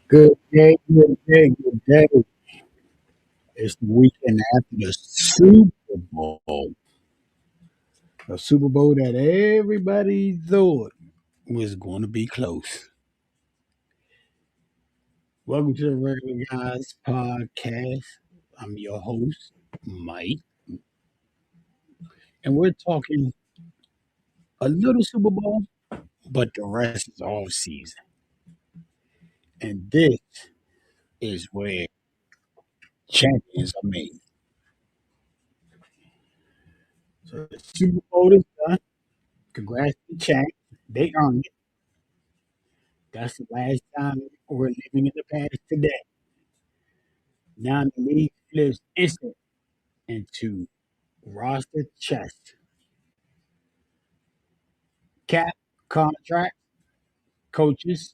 Good day, good day, good day. It's the weekend after the Super Bowl. A Super Bowl that everybody thought was going to be close. Welcome to the Regular Guys Podcast. I'm your host, Mike, and we're talking a little Super Bowl, but the rest is all season. And this is where champions are made. So the Super Bowl is done. Congrats to the champs. They earned it. That's the last time we're living in the past today. Now the league flips instant into roster chest, cap, contract, coaches,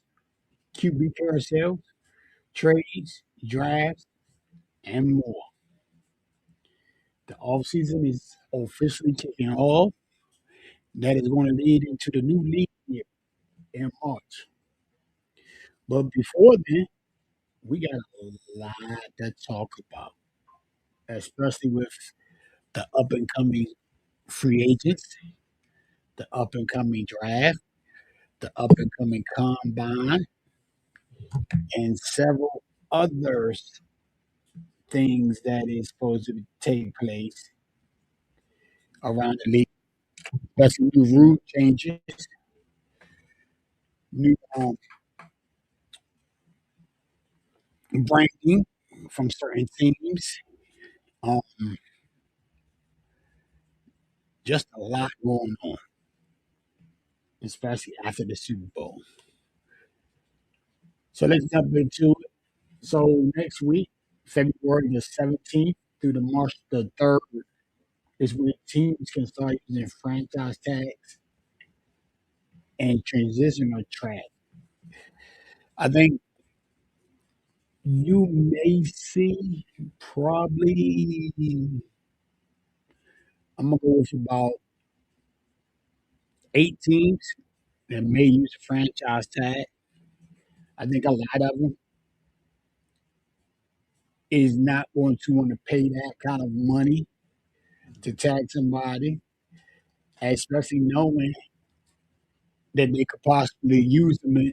QB carousels, trades, drafts, and more. The offseason is officially kicking off. That is going to lead into the new league year in March. But before then, we got a lot to talk about, especially with the up and coming free agents, the up and coming draft, the up and coming combine, and several others things that is supposed to take place around the league. That's new rule changes, new branding from certain teams. Um, just a lot going on, especially after the Super Bowl. So let's jump into it. So next week, February the 17th through the March the 3rd, is when teams can start using franchise tags and transitional track. I think you may see probably, I'm gonna go with about 8 teams that may use a franchise tag. I think a lot of them is not going to want to pay that kind of money to tag somebody, especially knowing that they could possibly use them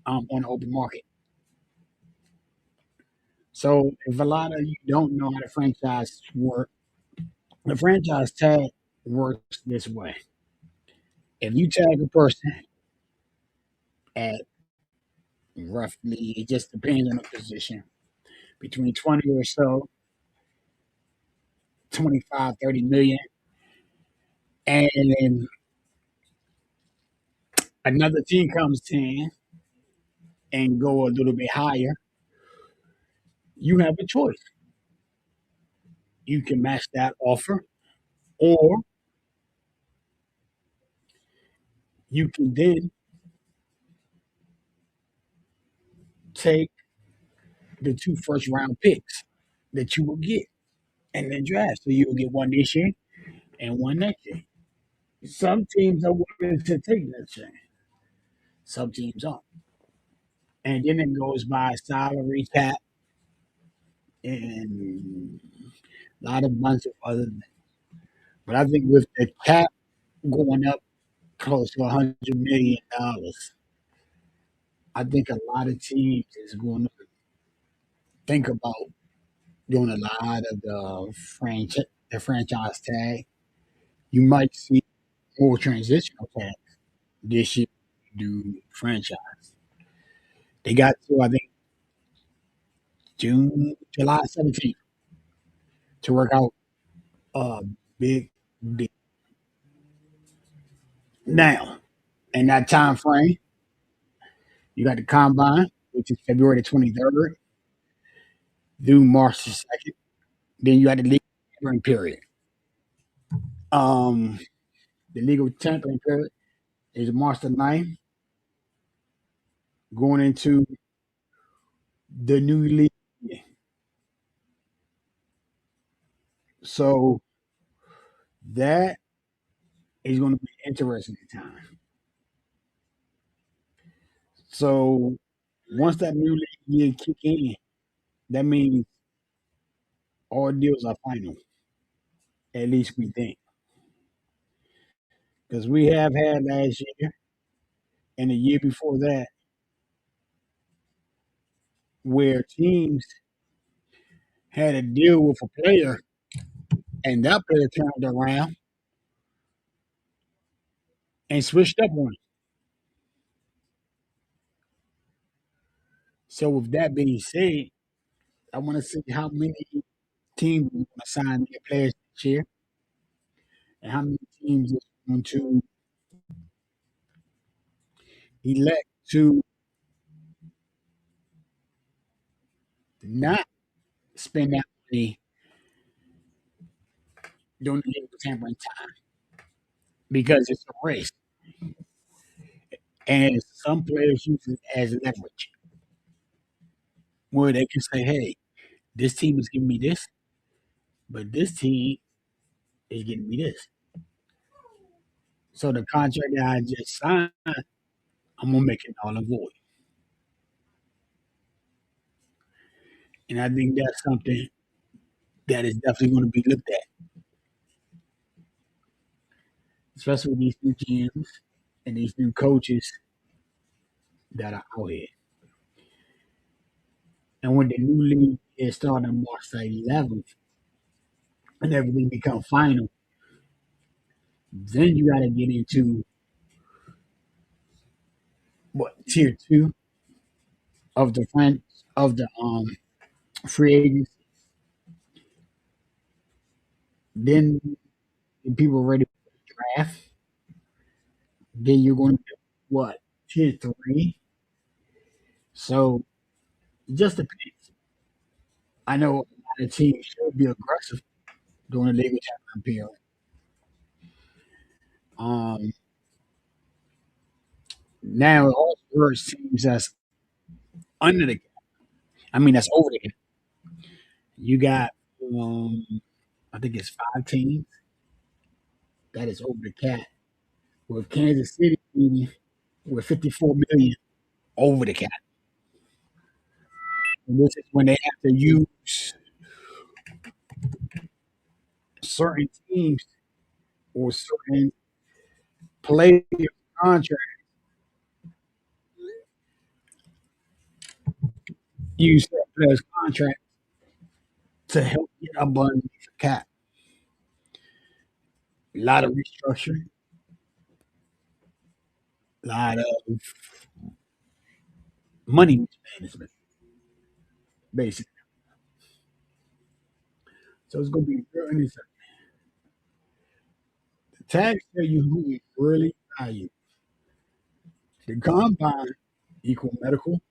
on the open market. So if a lot of you don't know how the franchise work, the franchise tag works this way. If you tag a person at roughly, it just depends on the position, between 20 or so, 25, 30 million, and then another team comes in and go a little bit higher, you have a choice. You can match that offer, or you can then take the two first round picks that you will get and then draft. So you will get one this year and one next year. Some teams are willing to take that chance. Some teams aren't. And then it goes by salary cap and a lot of bunch of other things. But I think with the cap going up close to $100 million, I think a lot of teams is going to think about doing a lot of the franchise tag. You might see more transitional tags this year do franchise. They got to I think July 17th to work out a big deal. Now, in that time frame, you got the combine, which is February the 23rd through March the 2nd. Then you got the legal tampering period. Um, the legal tampering period is March the 9th, going into the new league. So that is going to be an interesting time. So once that new league year kick in, that means all deals are final. At least we think, because we have had last year and the year before that where teams had a deal with a player and that player turned around and switched up on it. So with that being said, I want to see how many teams are going to sign their players this year and how many teams are going to elect to not spend that money during the legal tampering time because it's a race. And some players use it as leverage where they can say, hey, this team is giving me this, but this team is giving me this. So the contract that I just signed, I'm gonna make it null and void. And I think that's something that is definitely going to be looked at, especially with these new GMs and these new coaches that are out here. And when the new league is starting March the 11th and everything become final, then you got to get into what tier two of the of the free agents. Then the people ready for the draft. Then you're going to do what tier three. So it just depends. I know a lot of teams should be aggressive during the legal time period. Um, Now it also hurts teams that's under the cap. I mean, that's over the cap. You got, um, I think it's 5 teams that is over the cap. With Kansas City being with 54 million over the cap. And this is when they have to use certain teams or certain player contract, use that player's contract to help get above the cap. A lot of restructuring, a lot of money management, basically. So it's going to be real interesting. The tags tell you who we really value. The combine equal medical,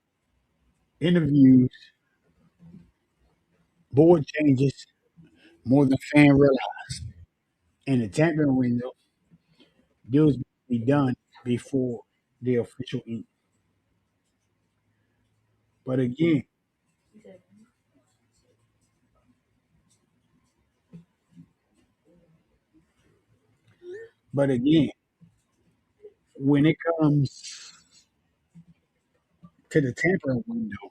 interviews, board changes more than fan realize. And the tampering window deals must be done before the official ink. But again, but again, when it comes to the tampering window,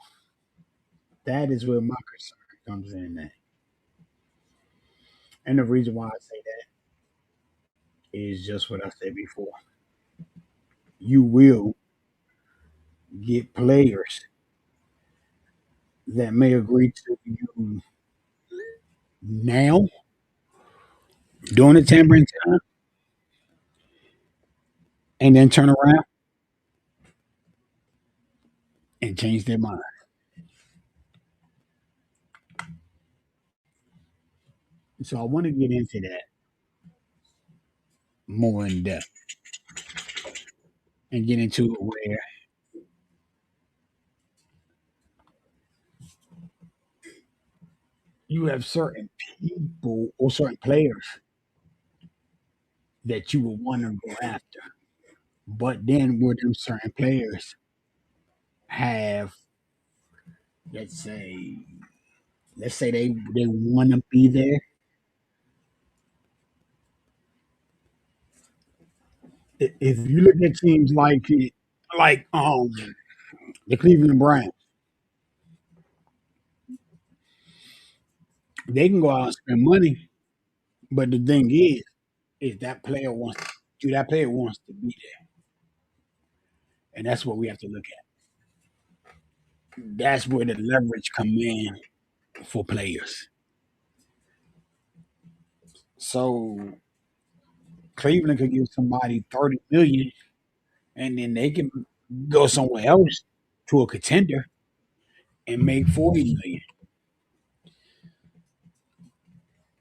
that is where my concern comes in at. And the reason why I say that is just what I said before. You will get players that may agree to you now during the tampering time and then turn around and change their mind. So I want to get into that more in depth and get into it where you have certain people or certain players that you will want to go after. But then where them certain players have, let's say, they want to be there. If you look at teams like the Cleveland Browns, they can go out and spend money, but the thing is that player wants to be there, and that's what we have to look at. That's where the leverage come in for players. So Cleveland could give somebody 30 million, and then they can go somewhere else to a contender and make 40 million.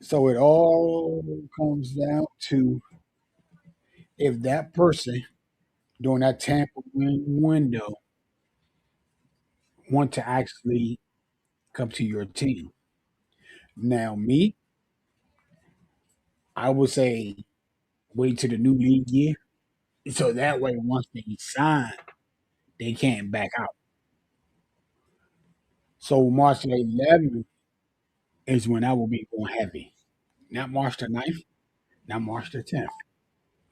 So it all comes down to if that person during that tampering window want to actually come to your team. Now, me, I would say wait to the new league year, so that way once they sign, they can't back out. So March the 11th is when I will be going heavy, not March the 9th, not March the 10th,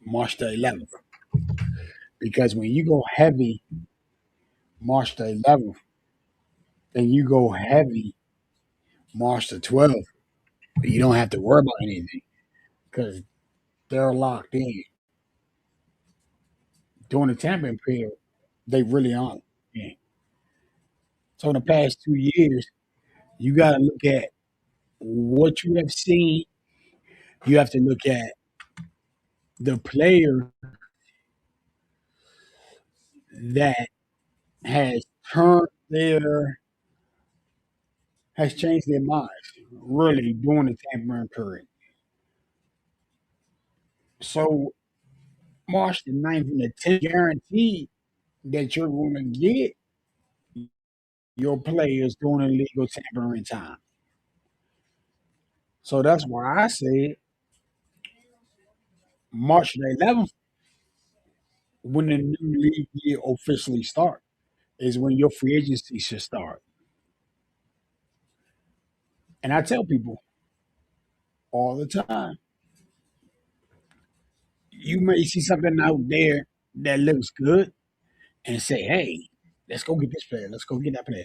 March the 11th, because when you go heavy March the 11th and you go heavy March the 12th, you don't have to worry about anything because they're locked in. During the tampering period, they really aren't. Yeah. So in the past 2 years, you got to look at what you have seen. You have to look at the player that has turned their has changed their minds really during the tampering period. So March the 9th and the 10th guaranteed that you're going to get your players during the legal tampering time. So that's why I said March the 11th, when the new league year officially starts, is when your free agency should start. And I tell people all the time, you may see something out there that looks good and say, hey, let's go get this player, let's go get that player.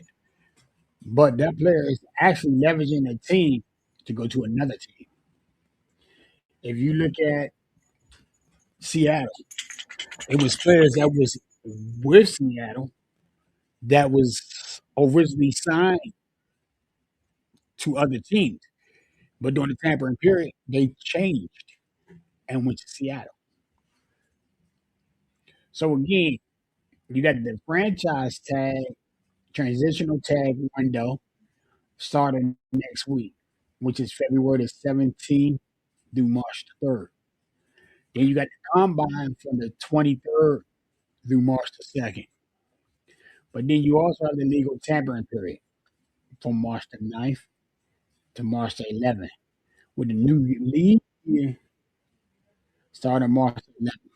But that player is actually leveraging the team to go to another team. If you look at Seattle, it was players that was with Seattle that was originally signed to other teams. But during the tampering period, they changed and went to Seattle. So again, you got the franchise tag, transitional tag window starting next week, which is February the 17th through March the 3rd. Then you got the combine from the 23rd through March the 2nd. But then you also have the legal tampering period from March the 9th to March the 11th, with the new league year starting March the 11th.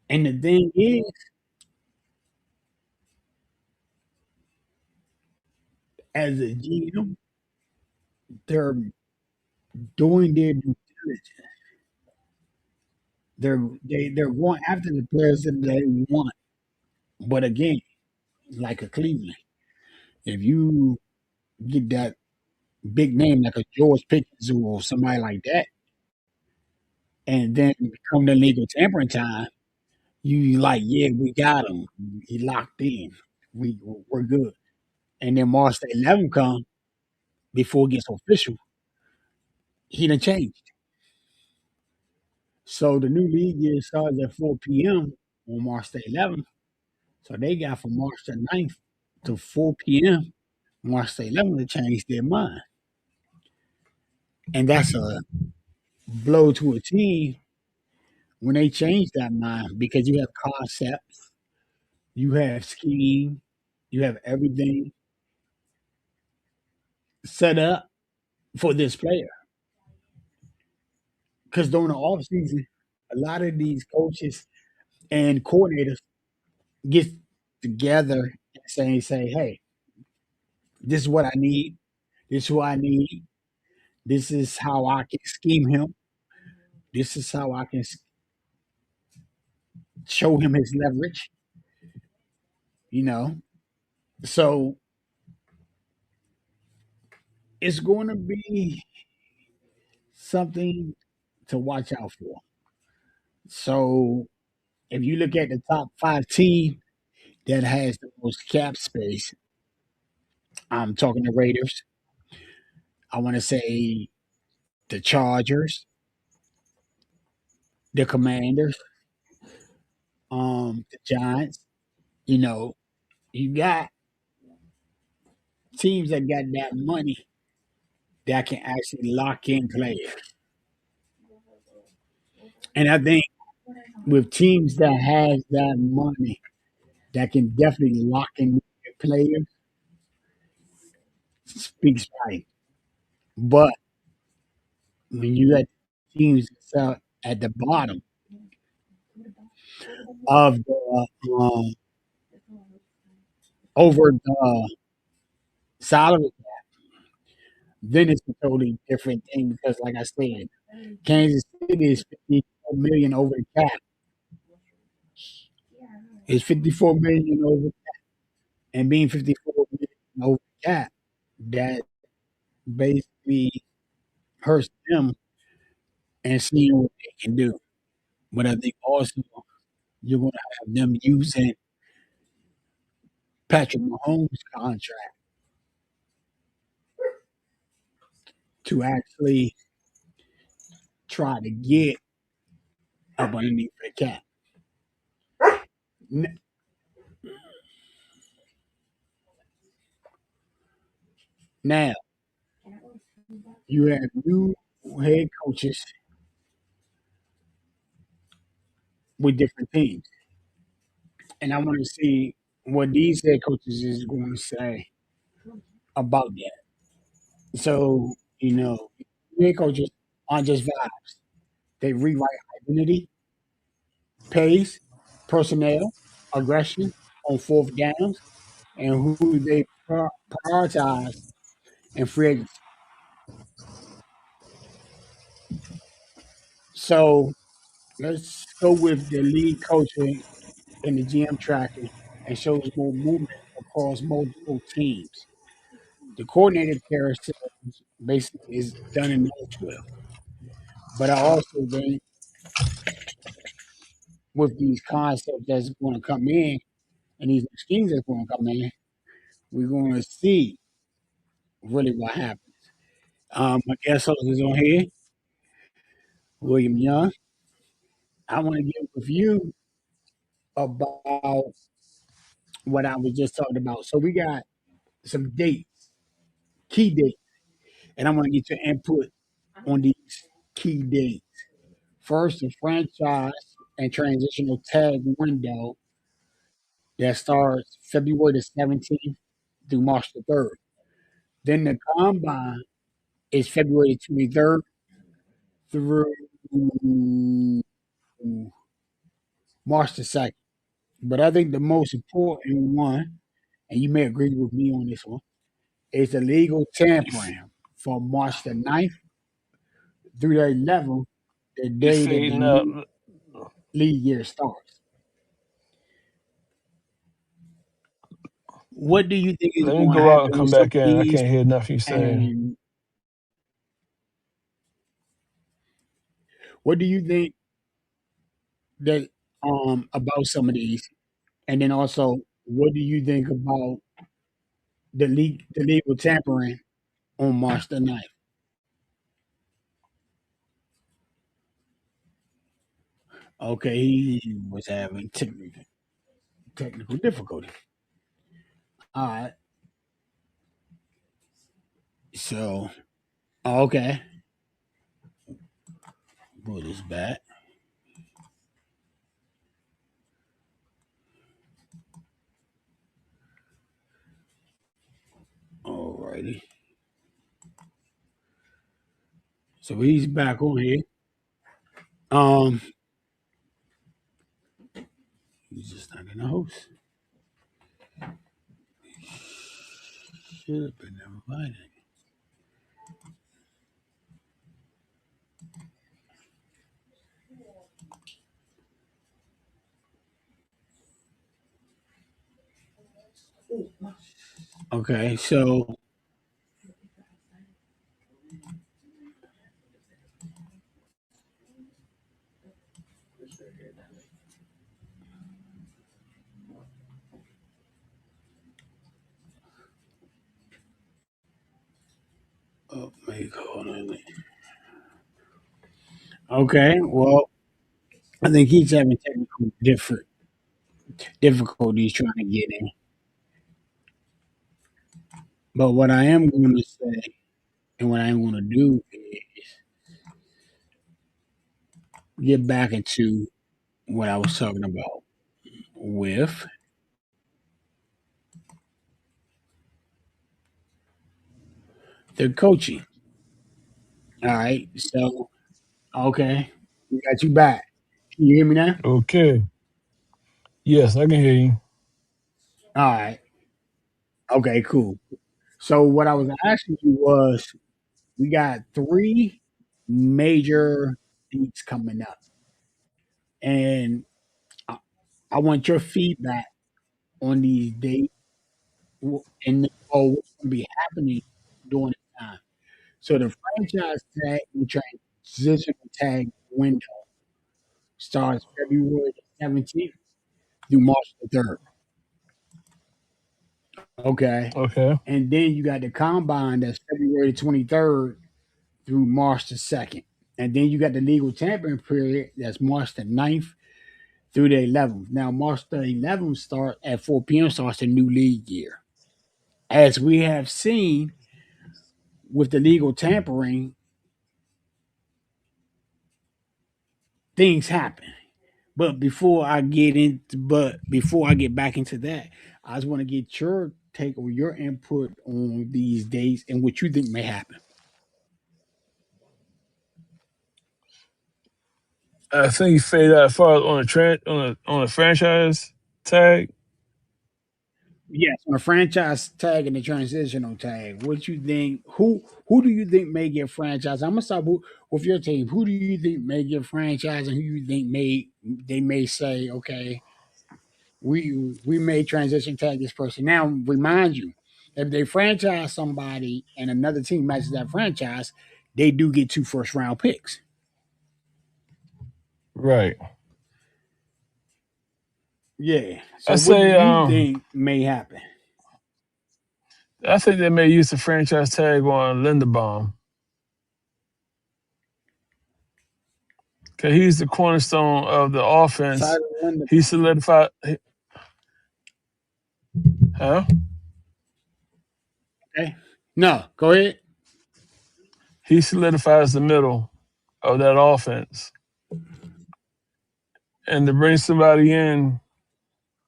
And the thing is, as a GM, they're doing their due diligence. They're going after the players that they want. But again, like a Cleveland, if you get that big name like a George Pickens or somebody like that, and then come the legal tampering time, you like, yeah, we got him. He locked in. We're good. And then March the 11th come before it gets official. He done changed. So the new league year starts at 4 p.m. on March the 11th. So they got from March the 9th to 4 p.m. March the 11th to change their mind, and that's a blow to a team when they change that mind because you have concepts, you have scheme, you have everything set up for this player. Because during the off season, a lot of these coaches and coordinators get together and say, hey, this is what I need. This is who I need. This is how I can scheme him. This is how I can show him his leverage. You know, so it's going to be something to watch out for. So if you look at the top five team that has the most cap space, I'm talking the Raiders. I want to say the Chargers, the Commanders, the Giants. You know, you got teams that got that money that can actually lock in players. And I think with teams that has that money that can definitely lock in players speaks right. But when you got teams that's out at the bottom of the over the salary, then it's a totally different thing because, like I said, Kansas City is 54 million over the cap. It's 54 million over, and being 54 million over the cap, that basically hurts them and seeing what they can do. But I think also you're going to have them using Patrick Mahomes' contract to actually try to get up underneath the cap. N- Now, you have new head coaches with different teams. And I want to see what these head coaches is going to say about that. So, head coaches aren't just vibes. They rewrite identity, pace, personnel, aggression on fourth downs, and who they prioritize in free agency. So let's go with the lead coaching and the GM tracking and shows more movement across multiple teams. The coordinated carousel basically is done in Nashville. But I also think with these concepts that's going to come in and these schemes that's going to come in, we're going to see really what happens. My guest host is on here, William Young. I want to get with you about what I was just talking about. So we got some dates, key dates, and I want to get your input on these key dates. First, the franchise and transitional tag window that starts February the 17th through March the 3rd. Then the combine is February 23rd through March the 2nd. But I think the most important one, and you may agree with me on this one, is the legal tampering from March the 9th through the 11th, the You day that the fading up. new league year starts. What do you think is Let me going to go out and happen come with some back of in. I these? can't hear nothing you saying. And what do you think that about some of these? And then also, what do you think about the legal tampering on March the 9th? Okay, he was having technical difficulty. All right. So, okay, pull this back. Alrighty. So he's back on here. Um, he's just not in the host. Should have been invited. Okay, so oh, maybe hold on. Okay, well, I think he's having technical different difficulties trying to get in. But what I am going to say and what I am going to do is get back into what I was talking about with the coaching. All right, so okay, we got you back. Can you hear me now? Okay. Yes, I can hear you. All right. Okay, cool. So what I was asking you was, we got three major dates coming up, and I, I want your feedback on these dates and or what's going to be happening during this time. So the franchise tag and transitional tag window starts February the 17th through March the 3rd. Okay. Okay. And then you got the combine that's February the 23rd through March the 2nd. And then you got the legal tampering period that's March the 9th through the 11th. Now, March the 11th start at 4 p.m. starts the new league year. As we have seen with the legal tampering, things happen. Before I get back into that, I just want to get your take or your input on these days and what you think may happen. I think you fade out as far as on a franchise tag. Yes, on a franchise tag and the transitional tag, what you think? Who do you think may get franchise? I'm gonna start with your team. Who do you think may get franchise, and who you think may say, okay, we may transition tag this person. Now, remind you, if they franchise somebody and another team matches that franchise, they do get two first round picks. Right. Yeah. I So what do say you think may happen? I think they may use the franchise tag on Linderbaum. Cause he's the cornerstone of the offense. Tyler Linderbaum. He solidified huh? Okay. No, go ahead. He solidifies the middle of that offense. And to bring somebody in,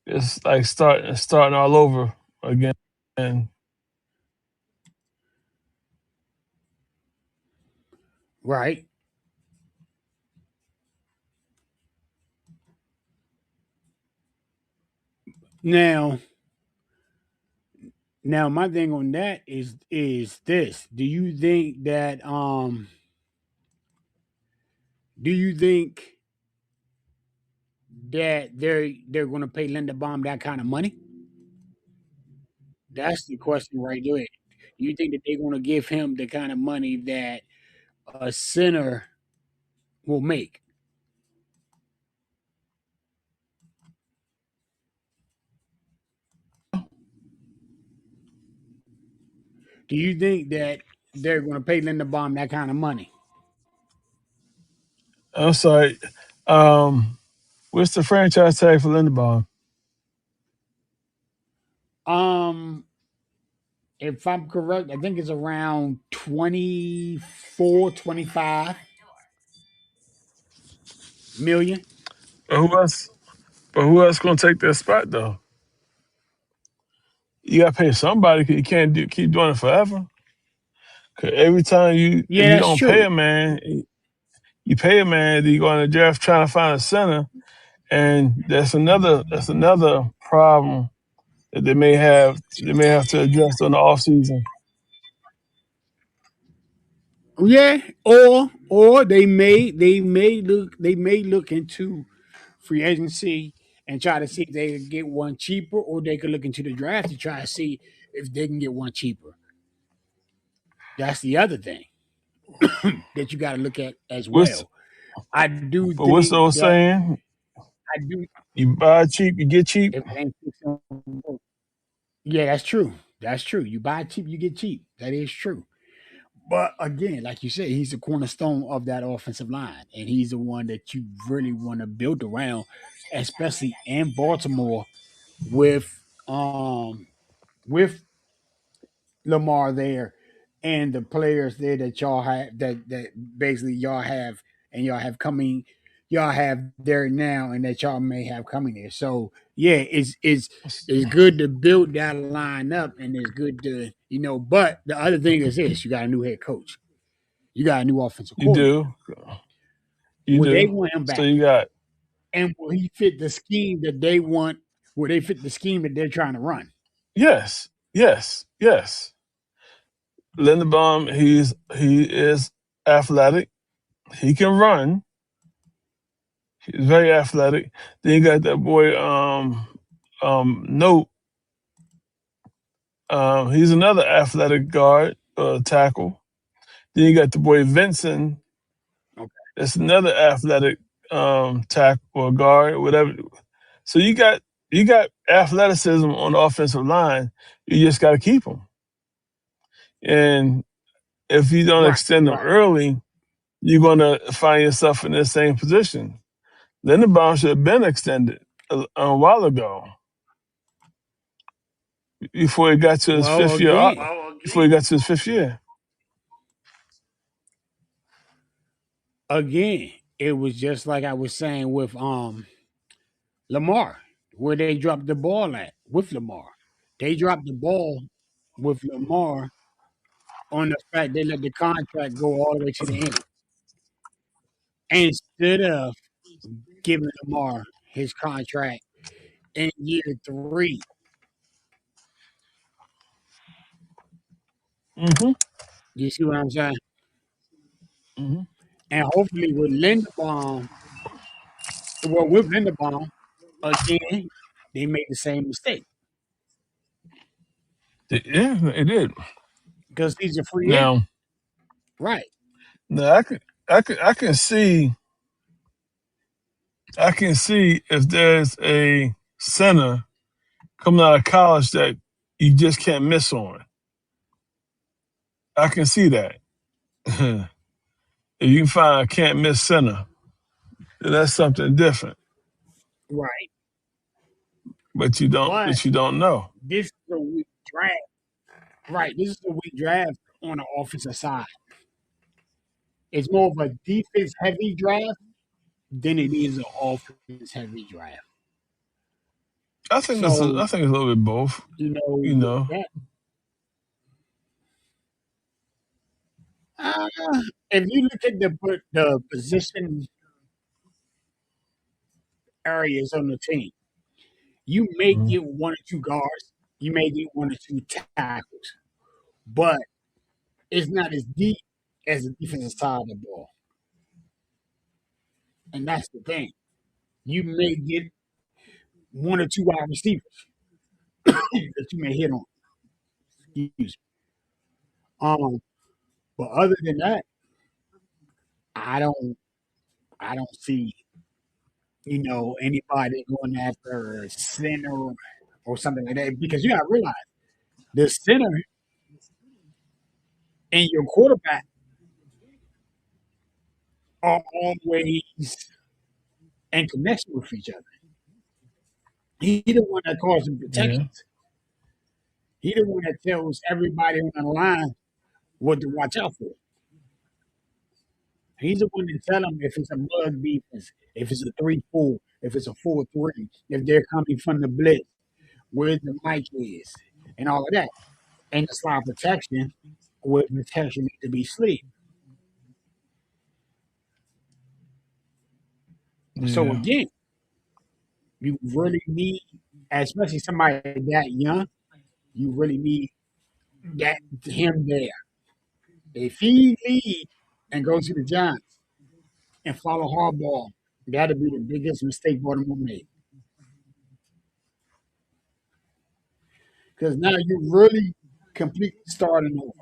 it's like starting all over again. And Right. Now, now my thing on that is this. Do you think that they're gonna pay Linderbaum that kind of money? That's the question right there. You think that they're gonna give him the kind of money that a center will make? Do you think that they're gonna pay Linderbaum that kind of money? I'm sorry. Um, what's the franchise tag for Linderbaum? Um If I'm correct, I think it's around 24, 25 million. But who else? But who else gonna take that spot though? You gotta pay somebody. 'Cause you can't keep doing it forever. 'Cause every time if Yeah, you that's don't pay true. a man, you pay a man. You go on the draft trying to find a center, and that's another problem that they may have to address in the offseason. Yeah, or they may look into free agency and try to see if they can get one cheaper, or they could look into the draft to try to see if they can get one cheaper. That's the other thing that you got to look at as What's well. I do but what's the think old that saying? I do You buy cheap, you get cheap. if it ain't fixing- yeah, that's true. That's true. You buy cheap, you get cheap. That is true. But again, like you said, he's the cornerstone of that offensive line, and he's the one that you really want to build around, especially in Baltimore with with Lamar there and the players there that y'all have that basically y'all have coming y'all have there now and that y'all may have coming there. So yeah, it's good to build that line up and it's good to but the other thing is this, you got a new head coach. You got a new offensive You coordinator. do, you Will they do. want him So back? you got And will he fit the scheme that they want? Will they fit the scheme that they're trying to run? yes, yes, yes. Linderbaum, he is athletic. He can run. He's very athletic. Then you got that boy, Note. He's another athletic guard, tackle. Then you got the boy Vincent. Okay. That's another athletic tackle or guard, whatever. So you got athleticism on the offensive line. You just got to keep them. And if you don't Right, extend them right. early, you're gonna find yourself in the same position. Linderbaum should have been extended a while ago before he got to his Well, fifth year. again, Before he got to his fifth year. again, it was just like I was saying with Lamar, where they dropped the ball at with Lamar. They dropped the ball with Lamar on the fact they let the contract go all the way to the end. Instead of giving Lamar his contract in year three. Hmm. You see what I'm saying? Hmm. And hopefully with Linderbaum, again, they made the same mistake Yeah, it did. because he's a free agent. Now, Right. now I can see if there's a center coming out of college that you just can't miss on. I can see that. If you can find a can't miss center, then that's something different. Right. But you don't. But But you don't know. this is a weak draft. Right. This is a weak draft on the offensive side. It's more of a defense heavy draft than it is an offense heavy draft. I think it's. So, I think it's a little bit both. with You know. that, uh, if you look at the position areas on the team, you may Mhm. get one or two guards, you may get one or two tackles, but it's not as deep as the defensive side of the ball. And that's the thing. You may get one or two wide receivers that you may hit on. Excuse me. But other than that, I don't I don't see, anybody going after a center or something like that. Because you gotta realize the center and your quarterback are always in connection with each other. He the one that calls the Yeah. protections. He the one that tells everybody on the line what to watch out for. He's the one to tell them if it's a bug defense, if it's a 3-4, if it's a 4-3, if they're coming from the blitz, where the mic is, and all of that. And the slide protection, where protection needs to be sleep. So Yeah, again, you really need, especially somebody that young, you really need that him there. If he leave and goes to the Giants and follow hardball, that'll be the biggest mistake Baltimore made. Because now you're really completely starting over,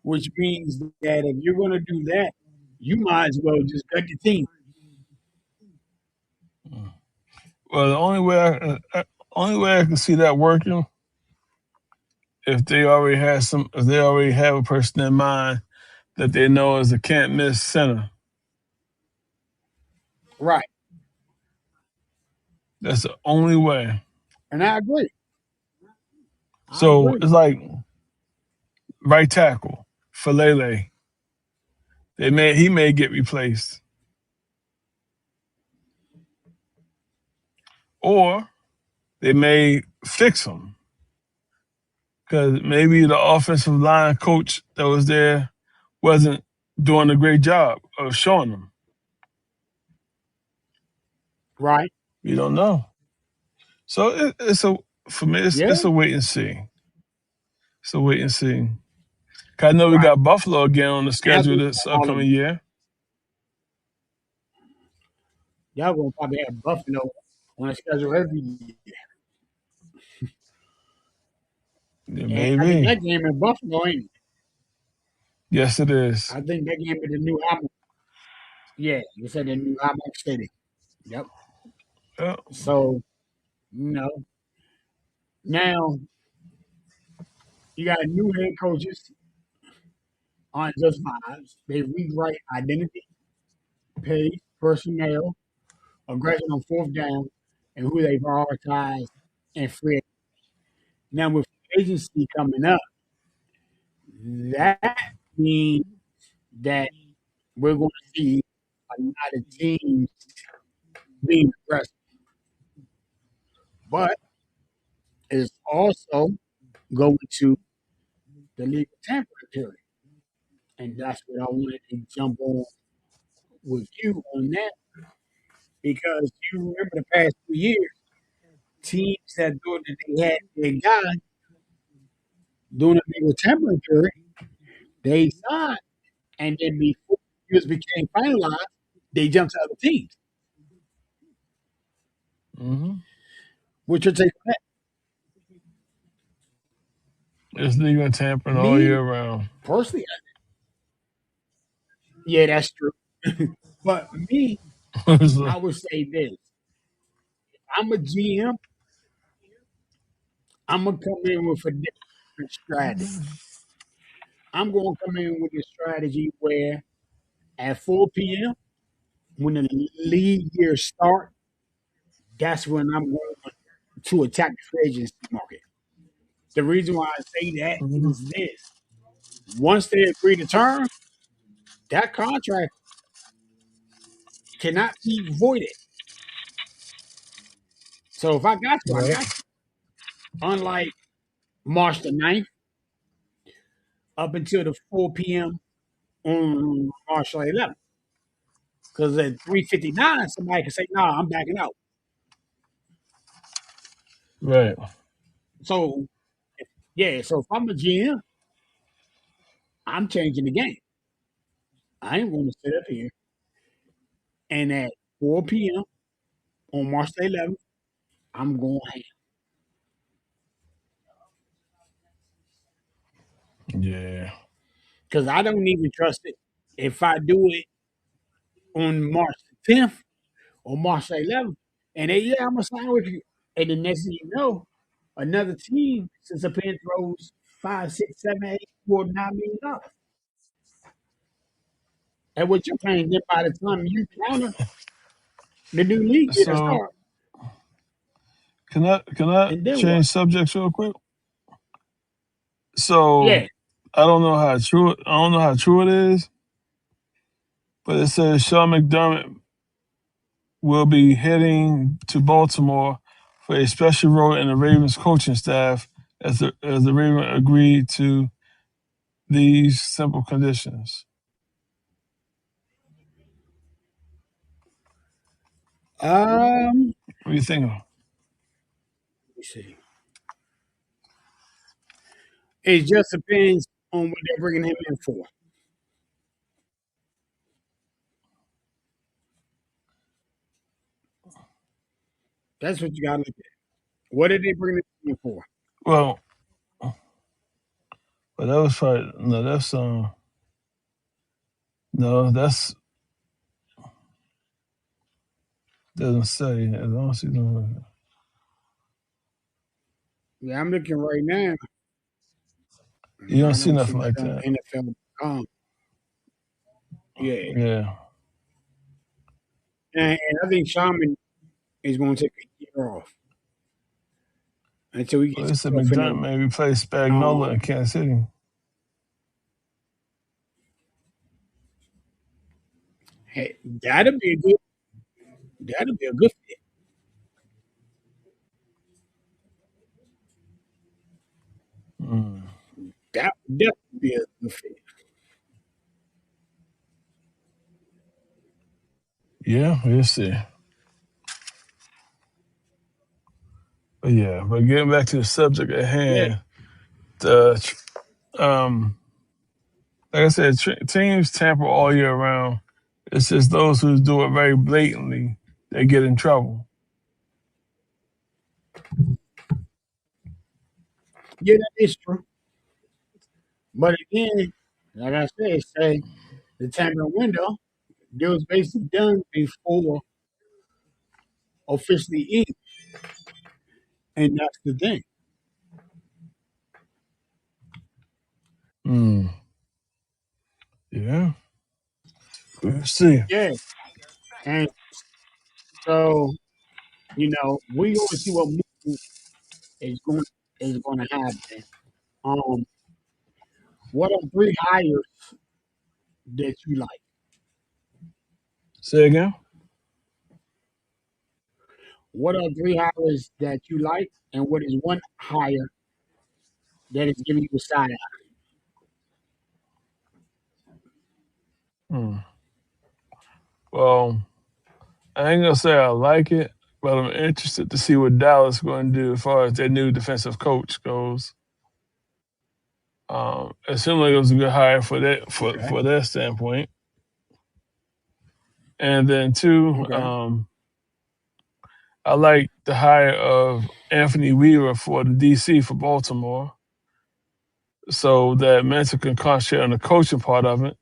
which means that if you're going to do that, you might as well just gut the team. well, the only way I can see that working if they already have a person in mind that they know is a can't miss center. Right. That's the only way. And I agree. I So agree. it's like right tackle for Lele. He may get replaced, or they may fix him because maybe the offensive line coach that was there wasn't doing a great job of showing them. Right. You don't know. So it's a for me. It's Yeah. a wait and see. It's a wait and see. 'Cause I know we Right. got Buffalo again on the That's schedule what this all of upcoming year. y'all gonna probably have Buffalo on the schedule every year. Yeah, And I think maybe. that game in Buffalo ain't. Yes, it is. I think that game at the new album. Yeah, you said the new album Stadium. Yep. Yeah. So, you know, now you got new head coaches on just vibes. They rewrite identity, pace, personnel, aggression on fourth down, and who they prioritize and free. Now with agency coming up, that means that we're going to see a lot of teams being aggressive, but it's also going to the legal tampering period, and that's what I wanted to jump on with you on that because you remember the past 2 years, teams that thought that they had their guy during the legal tampering period, they signed, and then before years became finalized, they jumped to other teams. Hmm. What's your take on that? It's legal and tampering all Me year round. personally, yeah, that's true. But me, So, I would say this: I'm a GM. I'm gonna come in with a different strategy. I'm gonna come in with a strategy where at 4 p.m. when the league year start, that's when I'm going to attack the free agency market. The reason why I say that mhm. is this: once they agree to terms, that contract cannot be voided. So if I got you, I Right. got you. Unlike March the 9th up until the 4 p.m. on March the 11th. Because at 3:59, somebody can say, "Nah, I'm backing out." Right. So yeah, so if I'm a GM, I'm changing the game. I ain't going to sit up here and at 4 p.m. on March the 11th, I'm going ham Yeah. because I don't even trust it. If I do it on March the 10th or March the 11th, and they, yeah, I'm gonna sign with you, and the next thing you know, another team since a pen throws 5, 6, 7, 8, 4, $9 million, and what you're paying them by the time you counter the new league year to So start, can I and then what? change subjects real quick? So Yeah. I don't know how true it is, but it says Sean McDermott will be heading to Baltimore for a special role in the Ravens coaching staff as the Ravens agreed to these simple conditions. Um. What do you think? Let me see. It just depends on what they're bringing him in for. That's what you got to look at. What did they bring him in for? Well, but that was probably no. That's no. That's doesn't say as long as you know. Yeah, I'm looking right now. You don't I see don't see nothing like nothing on that. NFL.com. Yeah, and I think Shaman is going to take a year off until he Well, gets they said himself in McDermott may replace Spagnola in Kansas City. hey, that'll be a good fit. Mm. That would definitely be a good fit. Yeah, we'll see. But yeah, but getting back to the subject at Yeah, hand, the like I said, teams tamper all year round. It's just those who do it very blatantly they get in trouble. yeah, that is true. But again, like I said, say the tampering window, it was basically done before officially in, and that's the thing. Mm. Yeah, we'll see. Yeah, and so we going to see what movement is going to happen. Um, what are three hires that you like? Say again. What are three hires that you like, and what is one hire that is giving you a side eye? Mm. Well, I ain't gonna say I like it, but I'm interested to see what Dallas is going to do as far as their new defensive coach goes. It seemed like it was a good hire for that Okay, for their standpoint. And then two, okay, I like the hire of Anthony Weaver for the DC for Baltimore, so that Mentor can concentrate on the coaching part of it.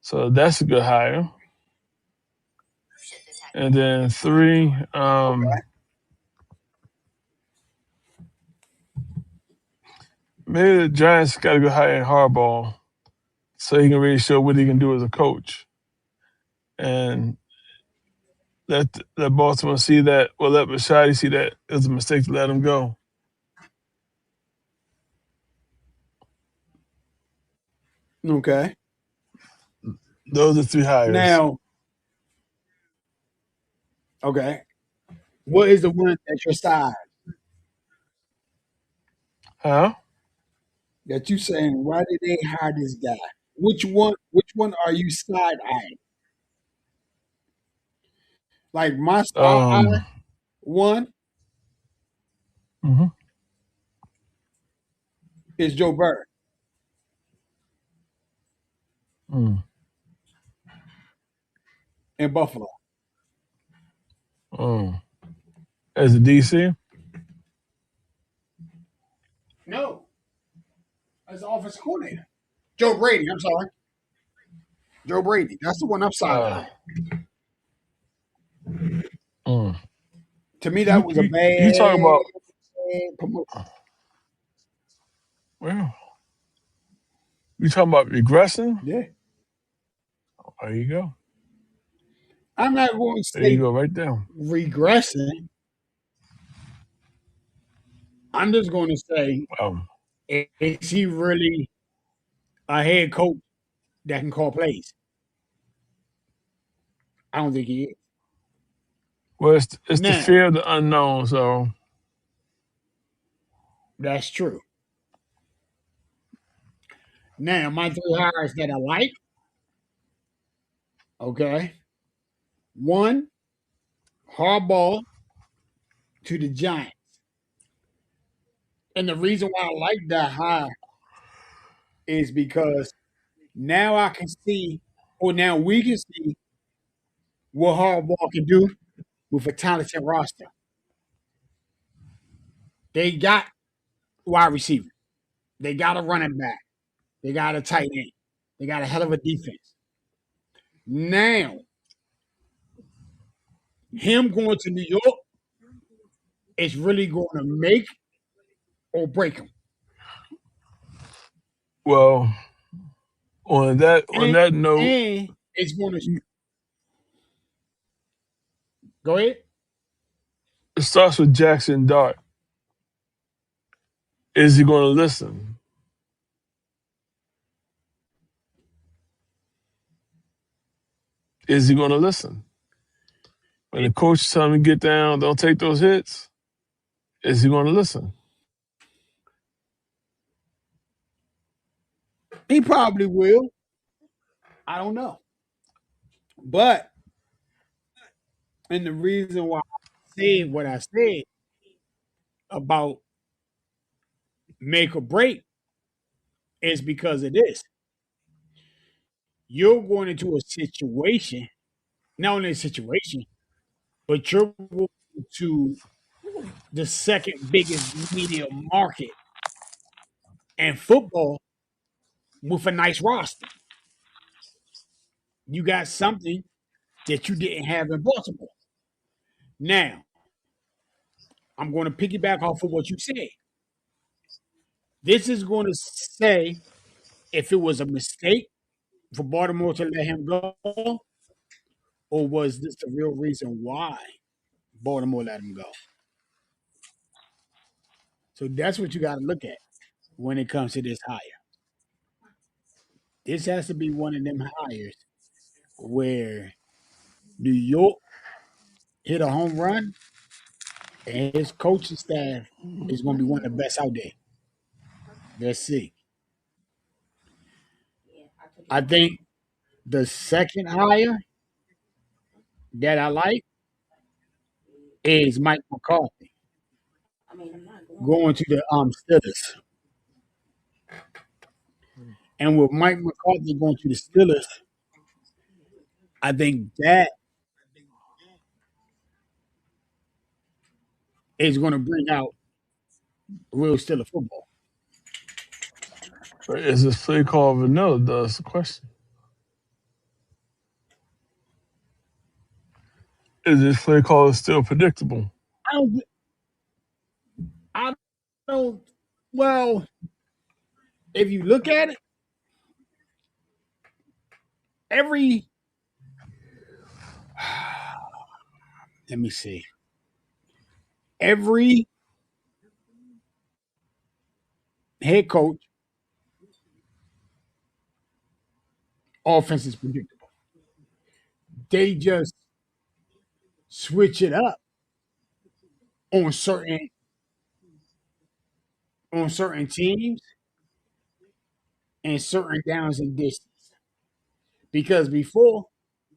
So that's a good hire. And then three, okay. maybe the Giants got to go hire in Harbaugh so he can really show what he can do as a coach. And let Baltimore see that, well, let Rashadi see that it was a mistake to let him go. Okay. Those are three hires. Now, okay, what is the one at your side Huh? that you saying? Why did they hire this guy? Which one? Which one are you side eyeing? Like my side eye Um, one mhm, is Joe Burrow mm, in Buffalo. mm. As a DC? No, as the offensive coordinator. Joe Brady. I'm sorry, Joe Brady. That's the one I'm side Uh, eyeing. mm. To me, that You, was a you, you talk bad about, promotion. well, you talking about regressing? Yeah, There you go. I'm not going to There you say go, right there. regressing. I'm just going to say Um, Is he really a head coach that can call plays? I don't think he is. Well, it's the Now, fear of the unknown. So that's true. Now, my three hires that I like, okay. One, Harbaugh to the Giants. And the reason why I like that hire is because now I can see, or now we can see what Harbaugh can do with a talented roster. They got wide receiver. They got a running back. They got a tight end. They got a hell of a defense. Now, him going to New York is really going to make or break him. well, on And, that note, and it's going to go ahead. it starts with Jackson Dart. Is he going to listen? Is he going to listen? When the coach tell him to get down, don't take those hits. Is he going to listen? He probably will. I don't know. But, and the reason why I said what I said about make or break is because of this. You're going into a situation, not only a situation, but you're going to the second biggest media market in football with a nice roster. You got something that you didn't have in Baltimore. Now, I'm going to piggyback off of what you said. This is going to say if it was a mistake for Baltimore to let him go, or was this the real reason why Baltimore let him go? So that's what you got to look at when it comes to this hire. This has to be one of them hires where New York hit a home run and his coaching staff is going to be one of the best out there. Let's see. I think the second hire that I like is Mike McCarthy going to the Steelers. And with Mike McCarthy going to the Steelers, I think that is going to bring out real Steeler football. But is this play call vanilla? That's the question. Is this play call still predictable? I don't, I don't, well, if you look at it, every, let me see, every head coach offense is predictable. They just switch it up on certain teams and certain downs and distance. Because before,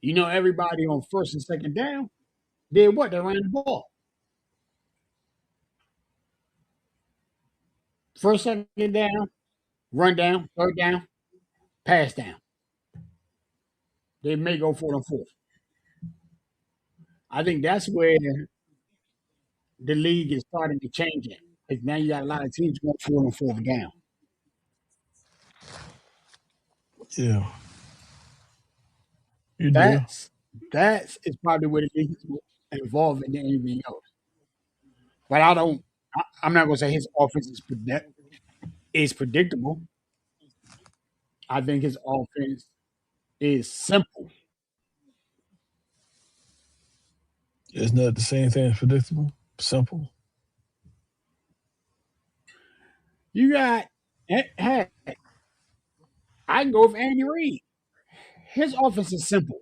everybody on first and second down did what? They ran the ball. First, second down, run down, third down, pass down. They may go for the fourth. I think that's where the league is starting to change it. Because now you got a lot of teams going for and fourth down. Yeah, you do. That's is probably where the league is more involved in than anything else. But I don't. I'm not going to say his offense is predictable. I think his offense is simple. Isn't that the same thing as predictable? Simple. You got Hey, I can go with Andy Reid. His offense is simple,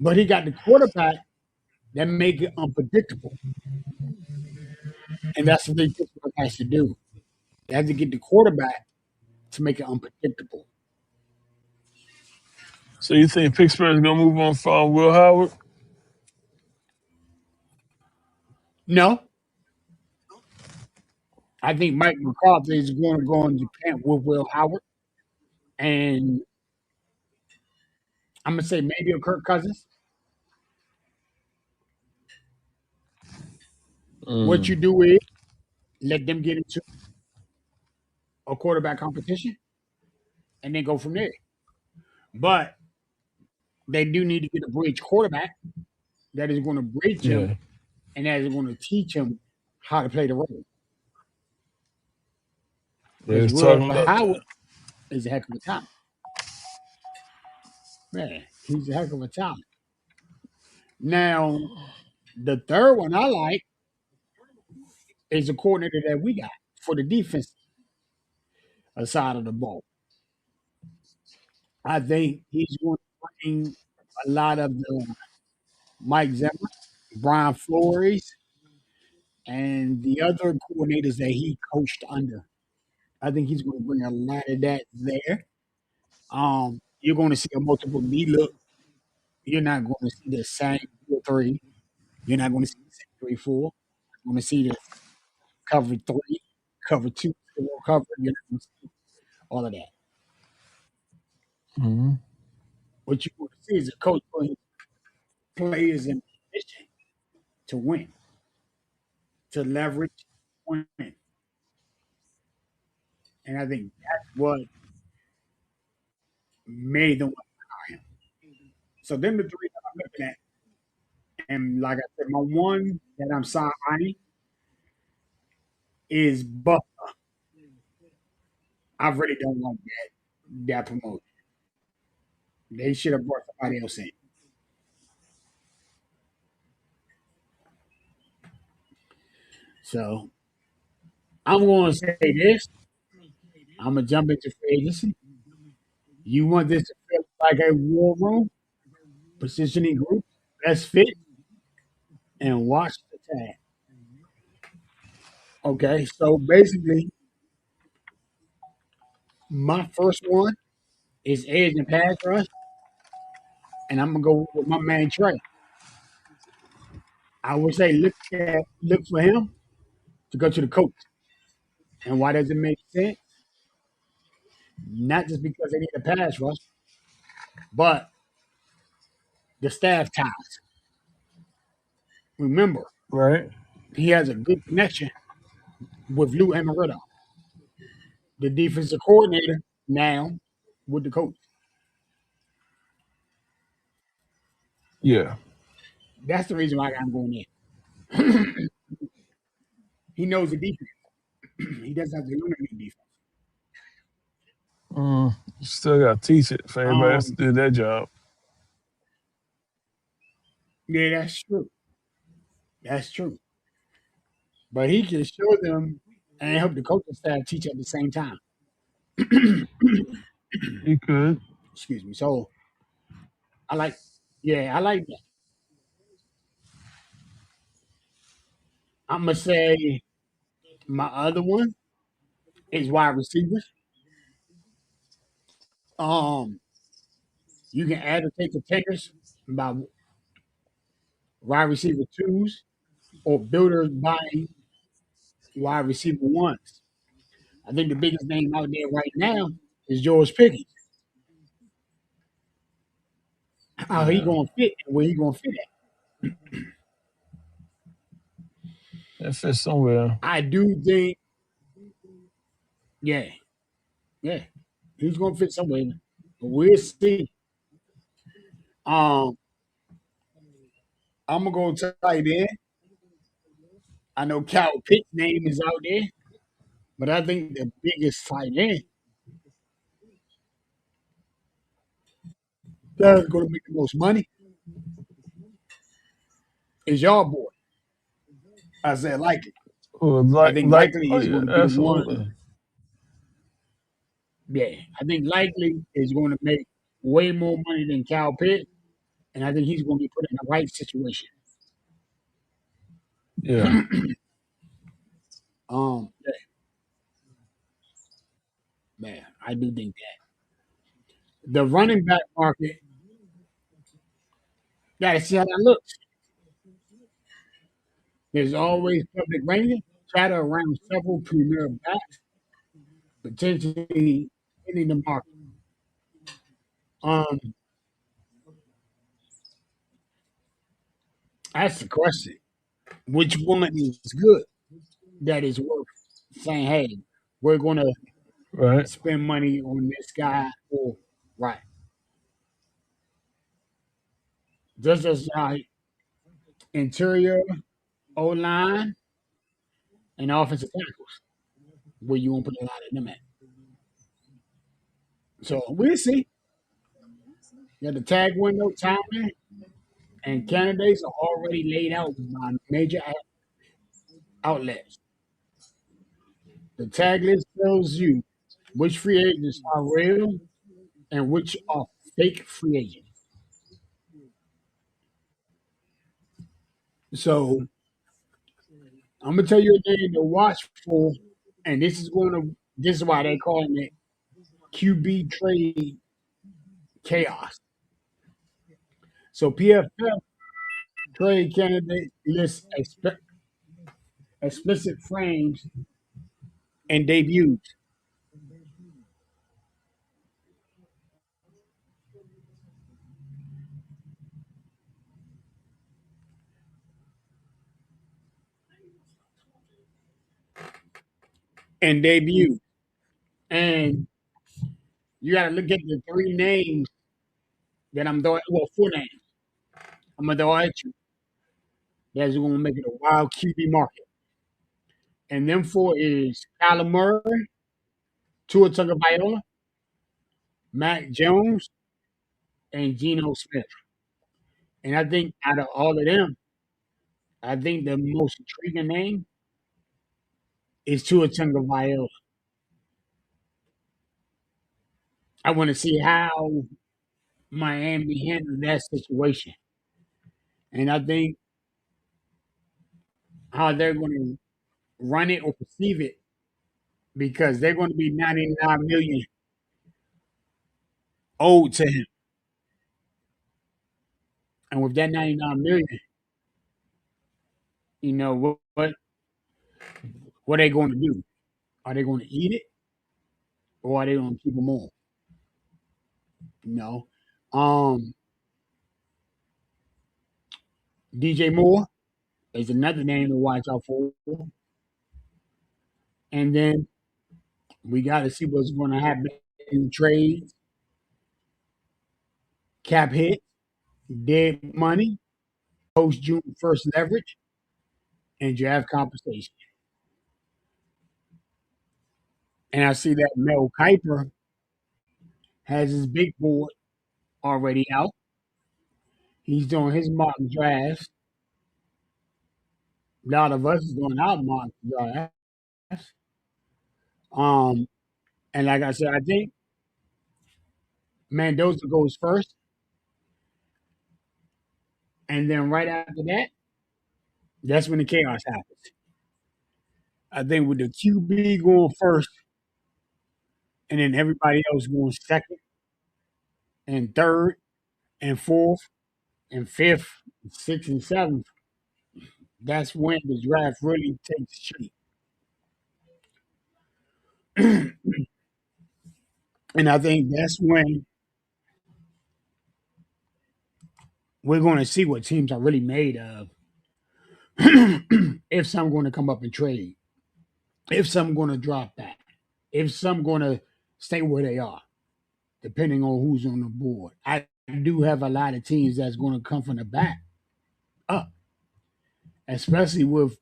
but he got the quarterback that make it unpredictable, and that's what they Pittsburgh has to do. They have to get the quarterback to make it unpredictable. So you think Pittsburgh's gonna move on from Will Howard? No, I think Mike McCarthy is going to go into camp with Will Howard, and I'm gonna say maybe a Kirk Cousins. What you Mm, do is let them get into a quarterback competition, and then go from there. But they do need to get a bridge quarterback that is going to bridge him yeah, and that is going to teach him how to play the role. they Because was Will talking about Howard that. is a heck of a talent. Man, he's a heck of a talent. Now, the third one I like is the coordinator that we got for the defense side of the ball. I think he's going to bring a lot of the Mike Zimmer, Brian Flores, and the other coordinators that he coached under. I think he's going to bring a lot of that there. You're going to see a multiple lead look. You're not going to see the same 4-3. You're not going to see the same 3-4. You're going to see this cover three, cover two, cover. You're not going to see all of that. Hmm. What you're going to see is a coach putting players in position to win, to leverage, win. And I think that's what made them want to hire him. So them the three that I'm looking at. And like I said, my one that I'm signing is Buck. I really don't want that promotion. They should have brought somebody else in. So I'm going to say this. I'm going to jump into free agency. You want this to feel like a war room, positioning group, let's fit, and watch the tag. Okay, so basically, my first one is edge and pass rush, and I'm gonna go with my man Trey. I would say look for him to go to the coach. And why does it make sense? Not just because they need a pass rush, but the staff ties. Remember, Right? he has a good connection with Lou Amaretta, the defensive coordinator now with the coach. Yeah. That's the reason why I'm going there. He knows the defense. He doesn't have to learn any defense. Still got to teach it for everybody else to Um, do their job. yeah, that's true. That's true. But he can show them and help the coaching staff teach at the same time. He could. Excuse me. So I like, yeah, I like that. I'm gonna say my other one is wide receivers. Um, you can add or take the takers by wide receiver twos or builders buying wide receiver ones. I think the biggest name out there right now is George Pickens. How he Yeah. gonna fit and where he gonna fit at. That fits somewhere. I do think, yeah, yeah, he's gonna fit somewhere. But we'll see. Um, I'm gonna go tight end. I know Cal Pitt's name is out there, but I think the biggest tight end that's gonna make the most money is y'all boy. I said like it. Oh, I think likely oh is yeah, going to be the one. absolutely. Yeah, I think likely is going to make way more money than Cal Pitt, and I think he's going to be put in the right situation. Yeah, Yeah, man, I do think that the running back market. Got to see how that looks. There's always public ranking chatter around several premier backs potentially hitting the market. Um, that's the question. Which one is good that is worth saying, hey, we're going to right. spend money on this guy or right? Just as interior O line and offensive tackles, where you won't put a lot of them at. So we'll see. Yeah, the tag window timing and candidates are already laid out by major outlets. The tag list tells you which free agents are real and which are fake free agents. So I'm gonna tell you a name to watch for, and this is why they calling it QB trade chaos. So PFF trade candidate lists explicit frames and debuts. And debuts. And you gotta look at the three names that I'm throwing, well, four names. I'm gonna throw at you. That's gonna make it a wild QB market. And them four is Kyler Murray, Tua Tagovailoa, Mac Jones, and Geno Smith. And I think out of all of them, I think the most intriguing name is Tua Tagovailoa. I want to see how Miami handled that situation, and I think how they're going to run it or perceive it because they're going to be 99 million owed to him, and with that 99 million, what are they going to do? Are they going to eat it or are they going to keep him on? You know, um, DJ Moore is another name to watch out for, and then we got to see what's going to happen in trades, cap hit, dead money, post June 1st leverage, and draft compensation. And I see that Mel Kiper has his big board already out. He's doing his mock drafts. A lot of us is doing our mock drafts. Um, and like I said, I think Mendoza goes first, and then right after that, that's when the chaos happens. I think with the QB going first, and then everybody else going second and third and fourth and fifth, and sixth and seventh, that's when the draft really takes shape. And I think that's when we're going to see what teams are really made of. If some going to come up and trade, if some going to drop back, if some going to stay where they are, depending on who's on the board. I do have a lot of teams that's going to come from the back up, especially with,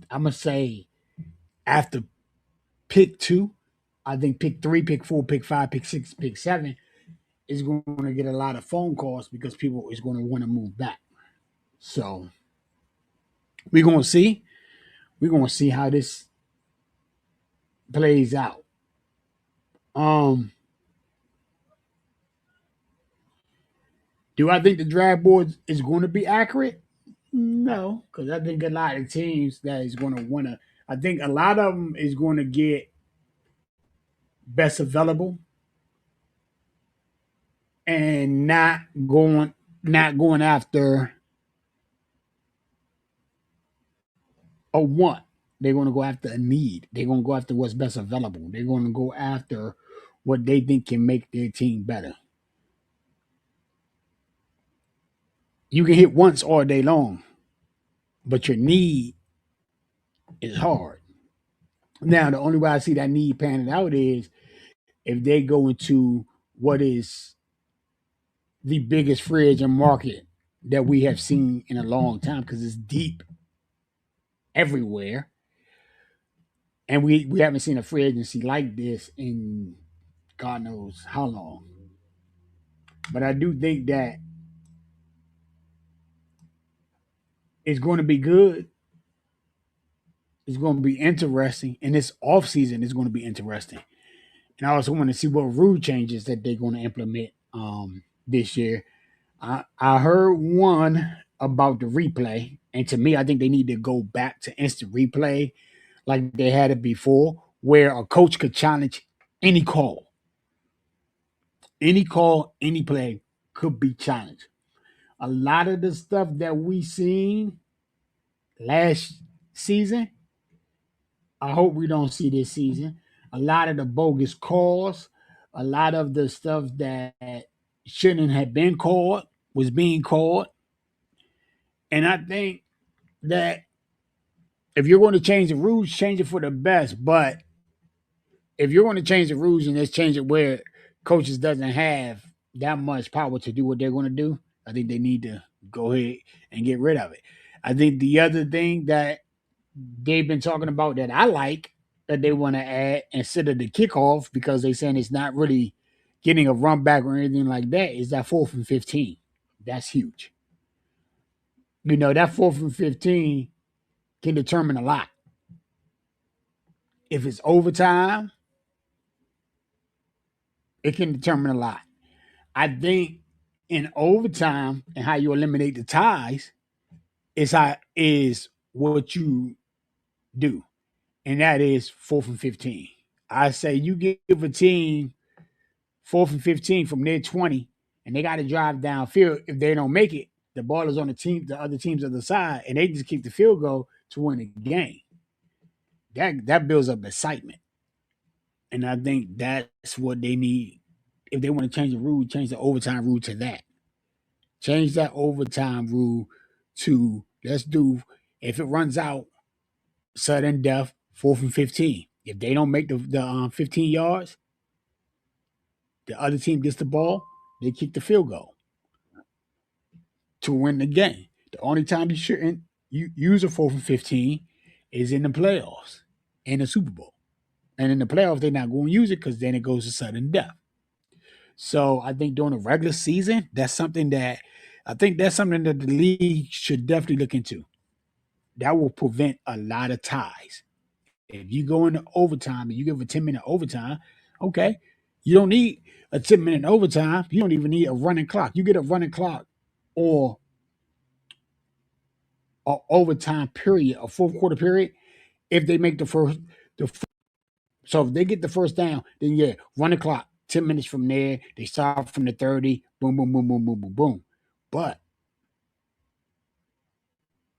I'm going to say, after pick two, I think pick three, pick four, pick five, pick six, pick seven is going to get a lot of phone calls because people is going to want to move back. So we're going to see. We're gonna see how this plays out. Um, do I think the draft board is going to be accurate? No, because I think a lot of teams that is going to want to. I think a lot of them is going to get best available and not going after a want. They're going to go after a need. They're going to go after what's best available. They're going to go after what they think can make their team better. You can hit once all day long, but your need is hard. Now, the only way I see that need panning out is if they go into what is the biggest free agent market that we have seen in a long time because it's deep everywhere. And we haven't seen a free agency like this in God knows how long. But I do think that it's going to be good. It's going to be interesting. And this offseason is going to be interesting. And I also want to see what rule changes that they're going to implement this year. I heard one about the replay. And to me, I think they need to go back to instant replay like they had it before, where a coach could challenge any call. Any call, any play could be challenged. A lot of the stuff that we seen last season, I hope we don't see this season. A lot of the bogus calls, a lot of the stuff that shouldn't have been called was being called. And I think that if you're going to change the rules, change it for the best. But if you're going to change the rules and just change it where coaches doesn't have that much power to do what they're going to do, I think they need to go ahead and get rid of it. I think the other thing that they've been talking about that I like that they want to add instead of the kickoff because they saying it's not really getting a run back or anything like that is that 4th and 15. That's huge. That 4th and 15 can determine a lot. If it's overtime, it can determine a lot. I think in overtime and how you eliminate the ties is what you do, and that is 4th and 15. I say you give a team 4th and 15 from their 20, and they got to drive downfield. If they don't make it, the ball is on the other team's other side, and they just keep the field goal to win the game. That builds up excitement, and I think that's what they need. If they want to change the rule, change the overtime rule to that. Change that overtime rule to let's do if it runs out sudden death 4th and 15. If they don't make the 15 yards, the other team gets the ball, they kick the field goal to win the game. The only time you shouldn't use a 4th and 15 is in the playoffs and the Super Bowl. And in the playoffs, they're not going to use it because then it goes to sudden death. So I think during the regular season, that's something that the league should definitely look into. That will prevent a lot of ties. If you go into overtime and you give a 10-minute overtime, okay, you don't need a 10-minute overtime. You don't even need a running clock. You get a running clock or a overtime period, a fourth quarter period, if they make the so if they get the first down, then yeah, run the clock. 10 minutes from there, they start from the 30, boom, boom, boom, boom, boom, boom, boom. But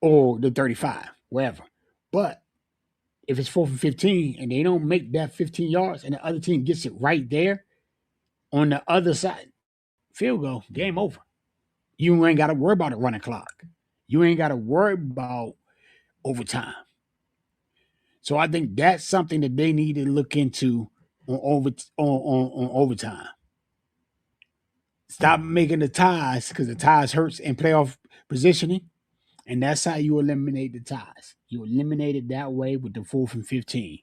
or the 35, wherever. But if it's 4th and 15 and they don't make that 15 yards and the other team gets it right there on the other side, field goal, game over. You ain't got to worry about a running clock. You ain't got to worry about overtime. So I think that's something that they need to look into on overtime. Stop making the ties because the ties hurts in playoff positioning, and that's how you eliminate the ties. You eliminate it that way with the 4th and 15.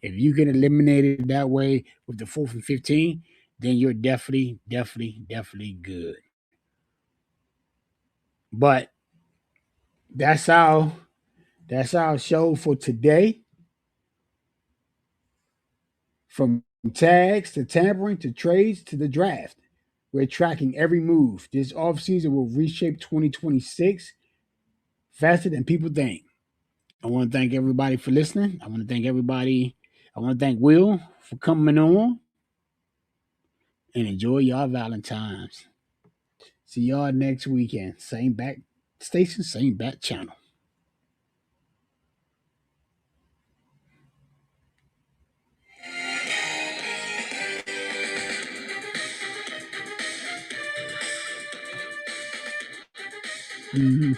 If you can eliminate it that way with the 4th and 15, then you're definitely, definitely, definitely good. But that's how That's our show for today. From tags to tampering to trades to the draft, we're tracking every move. This offseason will reshape 2026 faster than people think. I want to thank everybody for listening. I want to thank everybody. I want to thank Will for coming on and enjoy y'all Valentine's. See y'all next weekend. Same back station, same back channel. Mhm.